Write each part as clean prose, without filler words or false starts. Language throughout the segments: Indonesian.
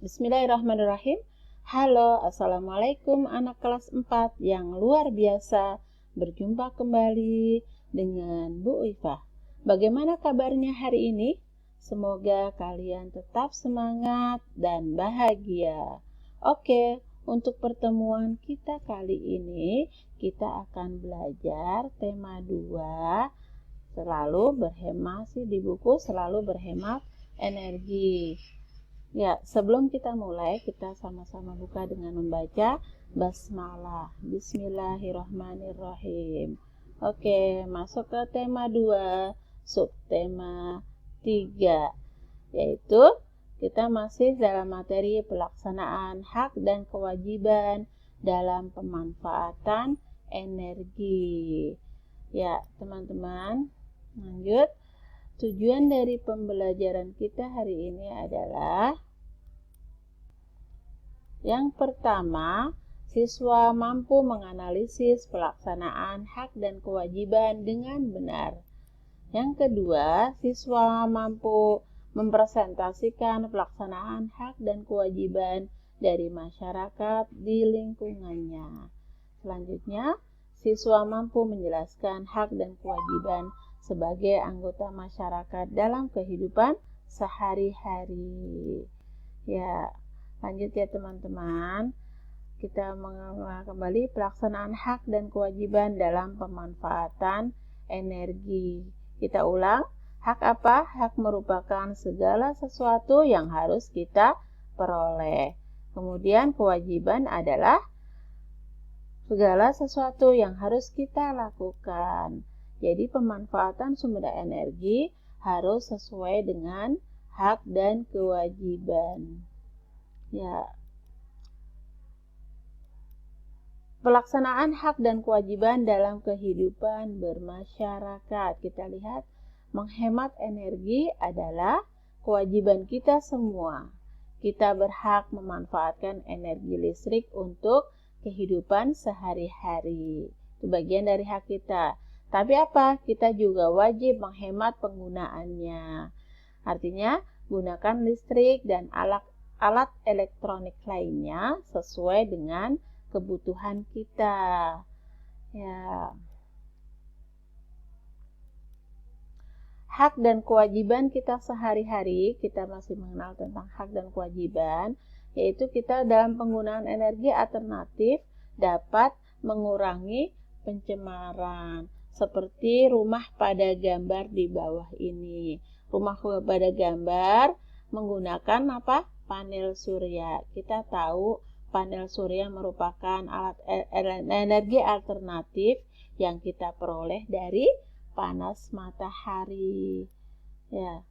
Bismillahirrahmanirrahim. Halo, Assalamualaikum anak kelas 4 yang luar biasa. Berjumpa kembali dengan Bu Ifah. Bagaimana kabarnya hari ini? Semoga kalian tetap semangat dan bahagia. Oke, untuk pertemuan kita kali ini, kita akan belajar tema 2. Selalu berhemat di buku Selalu Berhemat Energi. Ya, sebelum kita mulai, kita sama-sama buka dengan membaca basmalah. Bismillahirrahmanirrahim. Oke, masuk ke tema 2, subtema 3, yaitu kita masih dalam materi pelaksanaan hak dan kewajiban dalam pemanfaatan energi. Ya, teman-teman, lanjut. Tujuan dari pembelajaran kita hari ini adalah yang pertama, siswa mampu menganalisis pelaksanaan hak dan kewajiban dengan benar. Yang kedua, siswa mampu mempresentasikan pelaksanaan hak dan kewajiban dari masyarakat di lingkungannya. Selanjutnya, siswa mampu menjelaskan hak dan kewajiban sebagai anggota masyarakat dalam kehidupan sehari-hari. Ya, lanjut ya teman-teman. Kita mengenal kembali pelaksanaan hak dan kewajiban dalam pemanfaatan energi. Kita ulang, hak apa? Hak merupakan segala sesuatu yang harus kita peroleh. Kemudian kewajiban adalah segala sesuatu yang harus kita lakukan. Jadi pemanfaatan sumber energi harus sesuai dengan hak dan kewajiban. Ya. Pelaksanaan hak dan kewajiban dalam kehidupan bermasyarakat. Kita lihat, menghemat energi adalah kewajiban kita semua. Kita berhak memanfaatkan energi listrik untuk kehidupan sehari-hari. Itu bagian dari hak kita. Tapi apa? Kita juga wajib menghemat penggunaannya. Artinya, gunakan listrik dan alat elektronik lainnya sesuai dengan kebutuhan kita. Ya. Hak dan kewajiban kita sehari-hari, kita masih mengenal tentang hak dan kewajiban, yaitu kita dalam penggunaan energi alternatif dapat mengurangi pencemaran. Seperti rumah pada gambar di bawah ini. Rumah pada gambar menggunakan apa? Panel surya. Kita tahu panel surya merupakan alat energi alternatif yang kita peroleh dari panas matahari. Ya.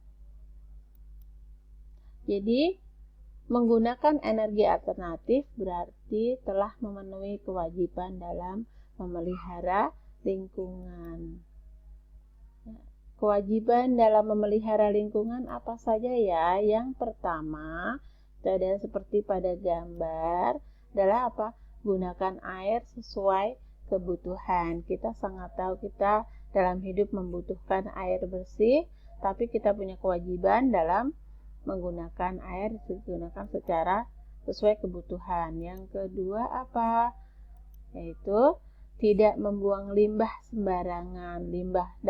Jadi, menggunakan energi alternatif berarti telah memenuhi kewajiban dalam memelihara lingkungan. Kewajiban dalam memelihara lingkungan apa saja ya? Yang pertama, itu ada seperti pada gambar, adalah apa? Gunakan air sesuai kebutuhan. Kita sangat tahu kita dalam hidup membutuhkan air bersih, tapi kita punya kewajiban dalam menggunakan air digunakan secara sesuai kebutuhan. Yang kedua apa? Yaitu tidak membuang limbah sembarangan. Limbah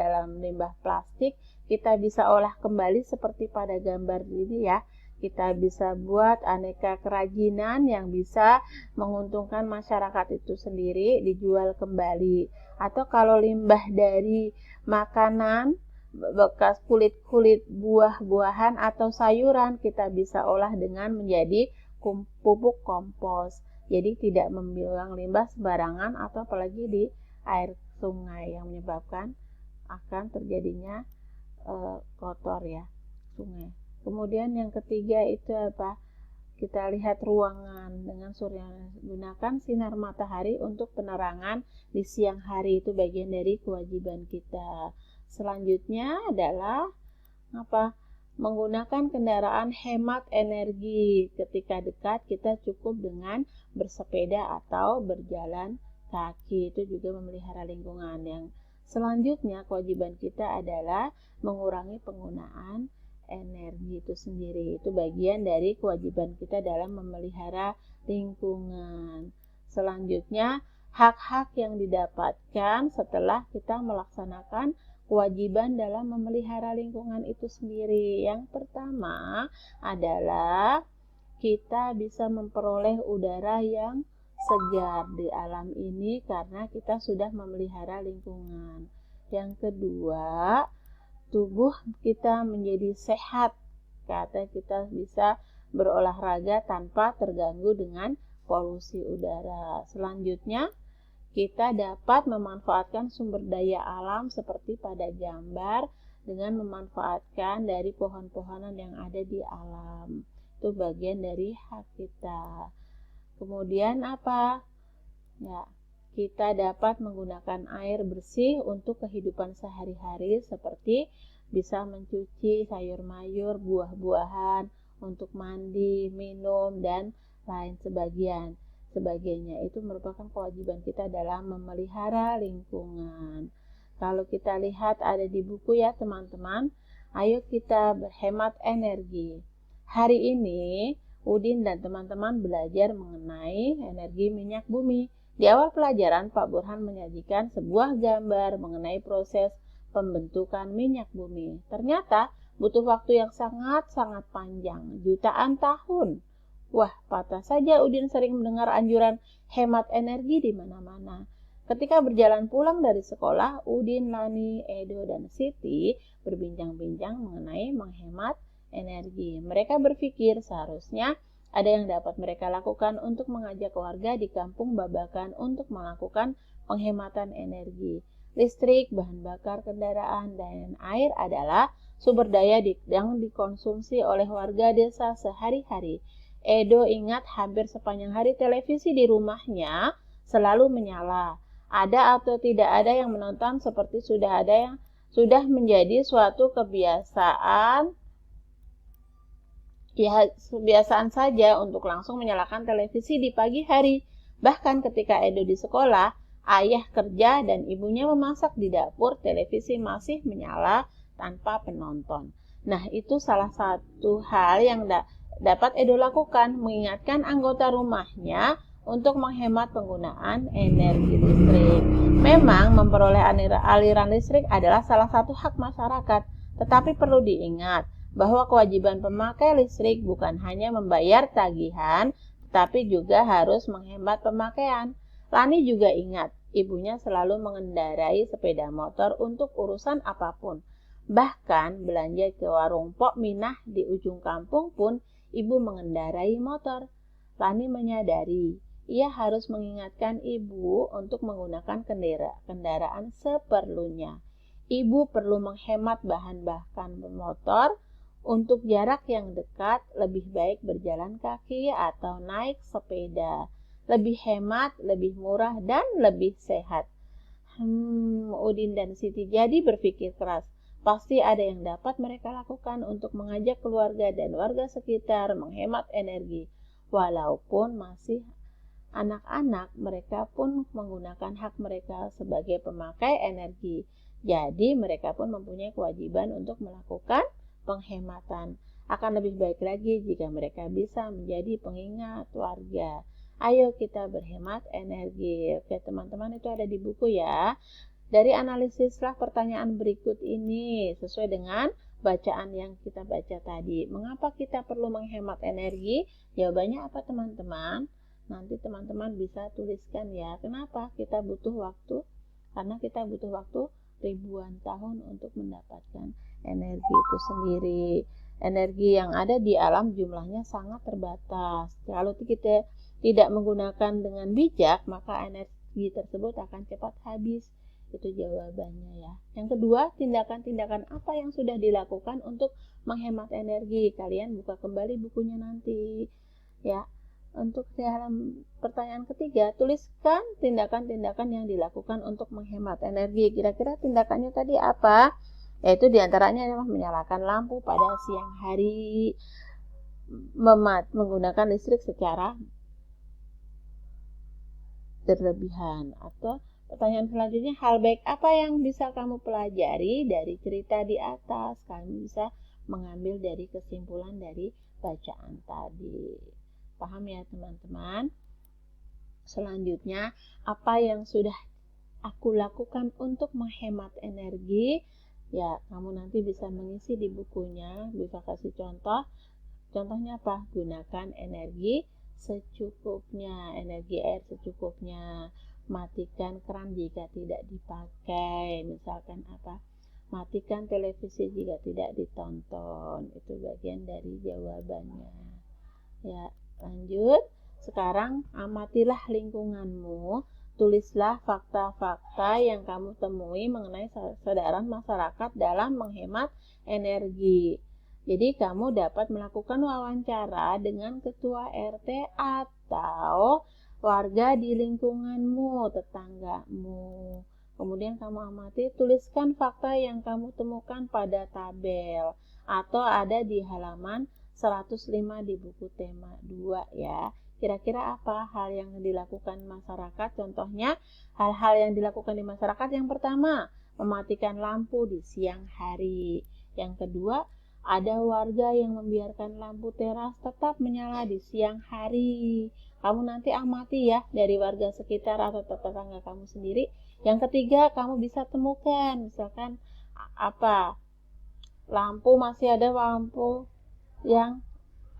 plastik kita bisa olah kembali seperti pada gambar ini ya. Kita bisa buat aneka kerajinan yang bisa menguntungkan masyarakat itu sendiri, dijual kembali. Atau kalau limbah dari makanan, bekas kulit-kulit buah-buahan atau sayuran, kita bisa olah dengan menjadi pupuk kompos. Jadi tidak membuang limbah sembarangan atau apalagi di air sungai yang menyebabkan akan terjadinya kotor ya sungai. Kemudian yang ketiga itu apa? Kita lihat ruangan dengan surya, gunakan sinar matahari untuk penerangan di siang hari, itu bagian dari kewajiban kita. Selanjutnya adalah apa? Menggunakan kendaraan hemat energi. Ketika dekat kita cukup dengan bersepeda atau berjalan kaki, itu juga memelihara lingkungan. Yang selanjutnya kewajiban kita adalah mengurangi penggunaan energi itu sendiri. Itu bagian dari kewajiban kita dalam memelihara lingkungan. Selanjutnya, hak-hak yang didapatkan setelah kita melaksanakan kewajiban dalam memelihara lingkungan itu sendiri. Yang pertama adalah kita bisa memperoleh udara yang segar di alam ini karena kita sudah memelihara lingkungan. Yang kedua, tubuh kita menjadi sehat karena kita bisa berolahraga tanpa terganggu dengan polusi udara. Selanjutnya, kita dapat memanfaatkan sumber daya alam seperti pada gambar dengan memanfaatkan dari pohon-pohonan yang ada di alam. Itu bagian dari hak kita. Kemudian apa? Ya, kita dapat menggunakan air bersih untuk kehidupan sehari-hari seperti bisa mencuci sayur mayur, buah-buahan, untuk mandi, minum, dan lain sebagainya. Itu merupakan kewajiban kita dalam memelihara lingkungan. Kalau kita lihat ada di buku ya teman-teman, ayo kita berhemat energi. Hari ini Udin dan teman-teman belajar mengenai energi minyak bumi. Di awal pelajaran, Pak Burhan menyajikan sebuah gambar mengenai proses pembentukan minyak bumi. Ternyata butuh waktu yang sangat-sangat panjang, jutaan tahun. Wah, patah saja Udin sering mendengar anjuran hemat energi di mana-mana. Ketika berjalan pulang dari sekolah, Udin, Lani, Edo, dan Siti berbincang-bincang mengenai menghemat energi. Mereka berpikir seharusnya ada yang dapat mereka lakukan untuk mengajak warga di kampung Babakan untuk melakukan penghematan energi. Listrik, bahan bakar kendaraan, dan air adalah sumber daya yang dikonsumsi oleh warga desa sehari-hari. Edo ingat hampir sepanjang hari televisi di rumahnya selalu menyala. Ada atau tidak ada yang menonton seperti sudah menjadi suatu kebiasaan. Ya, kebiasaan saja untuk langsung menyalakan televisi di pagi hari. Bahkan ketika Edo di sekolah, ayah kerja dan ibunya memasak di dapur, televisi masih menyala tanpa penonton. Nah, itu salah satu hal yang dapat Edo lakukan, mengingatkan anggota rumahnya untuk menghemat penggunaan energi listrik. Memang memperoleh aliran listrik adalah salah satu hak masyarakat, tetapi perlu diingat bahwa kewajiban pemakai listrik bukan hanya membayar tagihan, tetapi juga harus menghemat pemakaian. Lani juga ingat, ibunya selalu mengendarai sepeda motor untuk urusan apapun. Bahkan belanja ke warung Pok Minah di ujung kampung pun ibu mengendarai motor. Lani menyadari, ia harus mengingatkan ibu untuk menggunakan kendaraan seperlunya. Ibu perlu menghemat bahan bakar motor. Untuk jarak yang dekat, lebih baik berjalan kaki atau naik sepeda. Lebih hemat, lebih murah, dan lebih sehat. Udin dan Siti jadi berpikir keras. Pasti ada yang dapat mereka lakukan untuk mengajak keluarga dan warga sekitar menghemat energi. Walaupun masih anak-anak, mereka pun menggunakan hak mereka sebagai pemakai energi. Jadi mereka pun mempunyai kewajiban untuk melakukan penghematan. Akan lebih baik lagi jika mereka bisa menjadi pengingat warga. Ayo kita berhemat energi. Oke teman-teman, itu ada di buku ya. Dari analisislah pertanyaan berikut ini sesuai dengan bacaan yang kita baca tadi. Mengapa kita perlu menghemat energi? Jawabannya apa teman-teman? Nanti teman-teman bisa tuliskan ya. Kenapa kita butuh waktu? Karena kita butuh waktu ribuan tahun untuk mendapatkan energi itu sendiri. Energi yang ada di alam jumlahnya sangat terbatas. Kalau kita tidak menggunakan dengan bijak, maka energi tersebut akan cepat habis. Itu jawabannya ya. Yang kedua, tindakan-tindakan apa yang sudah dilakukan untuk menghemat energi? Kalian buka kembali bukunya nanti. Ya. Untuk dalam pertanyaan ketiga, tuliskan tindakan-tindakan yang dilakukan untuk menghemat energi. Kira-kira tindakannya tadi apa? Yaitu diantaranya adalah menyalakan lampu pada siang hari, menggunakan listrik secara berlebihan. Atau pertanyaan selanjutnya, hal baik apa yang bisa kamu pelajari dari cerita di atas? Kamu bisa mengambil dari kesimpulan dari bacaan tadi. Paham ya teman-teman? Selanjutnya, apa yang sudah aku lakukan untuk menghemat energi? Ya, kamu nanti bisa mengisi di bukunya, bisa kasih contoh. Contohnya apa? Gunakan energi secukupnya, energi air secukupnya. Matikan keran jika tidak dipakai. Misalkan apa? Matikan televisi jika tidak ditonton. Itu bagian dari jawabannya. Ya, lanjut. Sekarang amatilah lingkunganmu. Tulislah fakta-fakta yang kamu temui mengenai kesadaran masyarakat dalam menghemat energi. Jadi kamu dapat melakukan wawancara dengan ketua RT atau warga di lingkunganmu, tetanggamu. Kemudian kamu amati, tuliskan fakta yang kamu temukan pada tabel atau ada di halaman 105 di buku tema 2 ya. Kira-kira apa hal yang dilakukan masyarakat? Contohnya, hal-hal yang dilakukan di masyarakat yang pertama, mematikan lampu di siang hari. Yang kedua, ada warga yang membiarkan lampu teras tetap menyala di siang hari. Kamu nanti amati ya dari warga sekitar atau tetangga kamu sendiri. Yang ketiga, kamu bisa temukan misalkan apa? Lampu masih ada lampu yang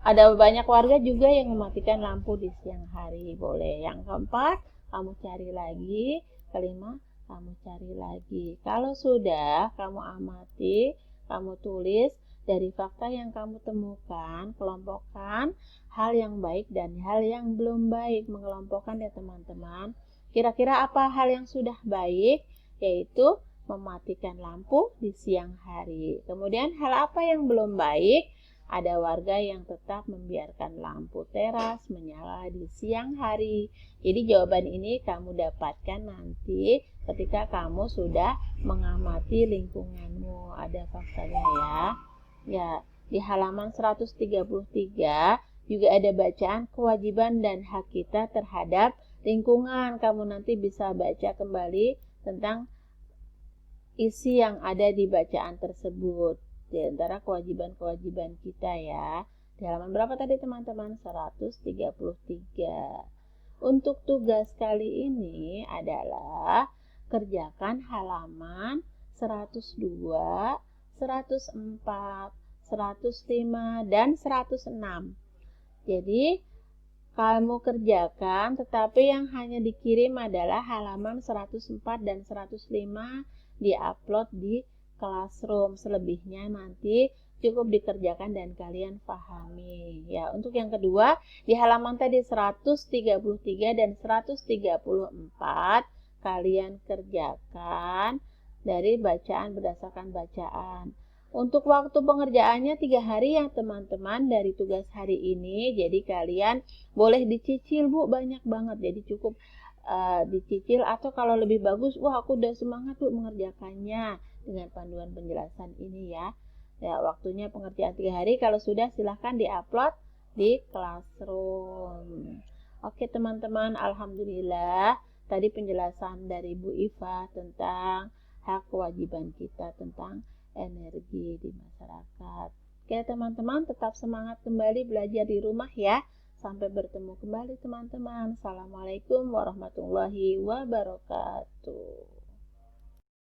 ada banyak warga juga yang mematikan lampu di siang hari. Boleh. Yang keempat, kamu cari lagi. Kelima, kamu cari lagi. Kalau sudah kamu amati, kamu tulis dari fakta yang kamu temukan, kelompokkan hal yang baik dan hal yang belum baik. Mengelompokkan ya teman-teman. Kira-kira apa hal yang sudah baik? Yaitu mematikan lampu di siang hari. Kemudian hal apa yang belum baik? Ada warga yang tetap membiarkan lampu teras menyala di siang hari. Jadi jawaban ini kamu dapatkan nanti ketika kamu sudah mengamati lingkunganmu. Ada faktanya ya. Ya, di halaman 133 juga ada bacaan kewajiban dan hak kita terhadap lingkungan. Kamu nanti bisa baca kembali tentang isi yang ada di bacaan tersebut. Di antara kewajiban-kewajiban kita ya. Di halaman berapa tadi teman-teman? 133. Untuk tugas kali ini adalah kerjakan halaman 102, 104, 105, dan 106. Jadi kamu kerjakan, tetapi yang hanya dikirim adalah halaman 104 dan 105 di-upload di Classroom. Selebihnya nanti cukup dikerjakan dan kalian pahami. Ya, untuk yang kedua, di halaman tadi 133 dan 134 kalian kerjakan dari bacaan berdasarkan bacaan. Untuk waktu pengerjaannya 3 hari ya teman-teman dari tugas hari ini. Jadi kalian boleh dicicil Bu, banyak banget. Jadi cukup dicicil atau kalau lebih bagus, wah aku udah semangat Bu mengerjakannya dengan panduan penjelasan ini ya. Ya, waktunya pengerjaan 3 hari. Kalau sudah silahkan di-upload di Classroom. Oke teman-teman, alhamdulillah tadi penjelasan dari Bu Iva tentang hak kewajiban kita tentang energi di masyarakat. Oke teman-teman, tetap semangat kembali belajar di rumah ya. Sampai bertemu kembali teman-teman. Assalamualaikum warahmatullahi wabarakatuh.